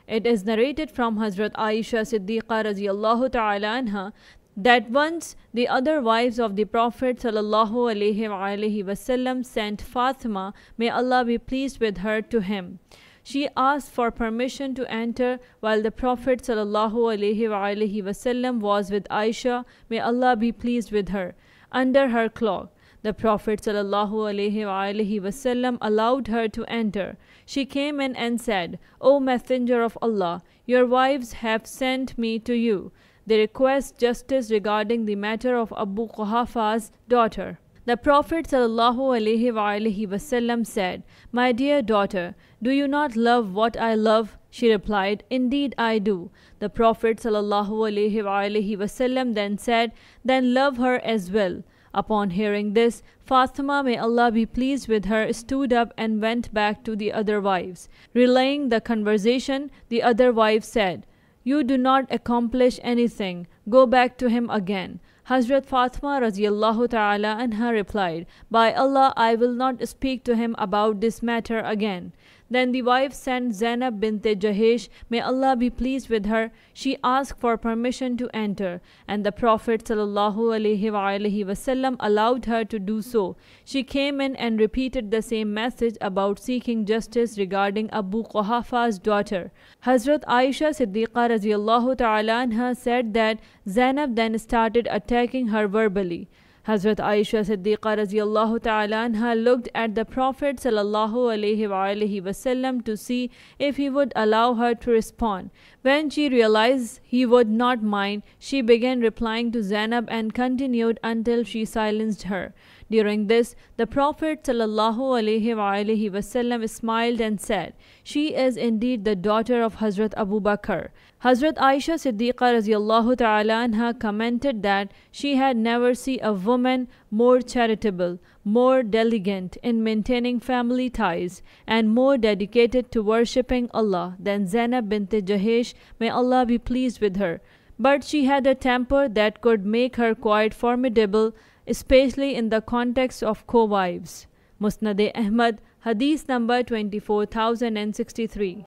It is narrated from Hazrat Aisha Siddiqa radiallahu ta'ala anha that once the other wives of the Prophet sallallahu alaihi wasallam sent Fatima, may Allah be pleased with her, to him. She asked for permission to enter while the Prophet sallallahu alaihi wasallam was with Aisha, may Allah be pleased with her, under her cloak. The Prophet sallallahu alaihi wasallam allowed her to enter. She came in and said, O Messenger of Allah, your wives have sent me to you. They request justice regarding the matter of Abu Quhafa's daughter. The Prophet sallallahu alaihi wasallam said, My dear daughter, do you not love what I love? She replied, Indeed I do. The Prophet sallallahu alaihi wasallam then said, Then love her as well. Upon hearing this, Fatima, may Allah be pleased with her, stood up and went back to the other wives. Relaying the conversation, the other wives said, You do not accomplish anything. Go back to him again. Hazrat Fatima radiallahu ta'ala anha replied, By Allah, I will not speak to him about this matter again. Then the wife sent Zainab bint Jahesh, may Allah be pleased with her. She asked for permission to enter, and the Prophet sallallahu alaihi wasallam allowed her to do so. She came in and repeated the same message about seeking justice regarding Abu Quhafa's daughter. Hazrat Aisha Siddiqa radiallahu ta'ala anha said that Zainab then started attacking her verbally. Hazrat Aisha Siddiqa radiallahu ta'ala anha looked at the Prophet sallallahu alaihi wasallam to see if he would allow her to respond. When she realized he would not mind, she began replying to Zainab and continued until she silenced her. During this, the Prophet sallallahu alaihi wasallam smiled and said, She is indeed the daughter of Hazrat Abu Bakr. Hazrat Aisha Siddiqa radiallahu ta'ala anha commented that she had never seen a woman more charitable, more diligent in maintaining family ties, and more dedicated to worshipping Allah than Zainab bint Jahesh, may Allah be pleased with her. But she had a temper that could make her quite formidable, especially in the context of co-wives. Musnad Ahmad, Hadith number 24063.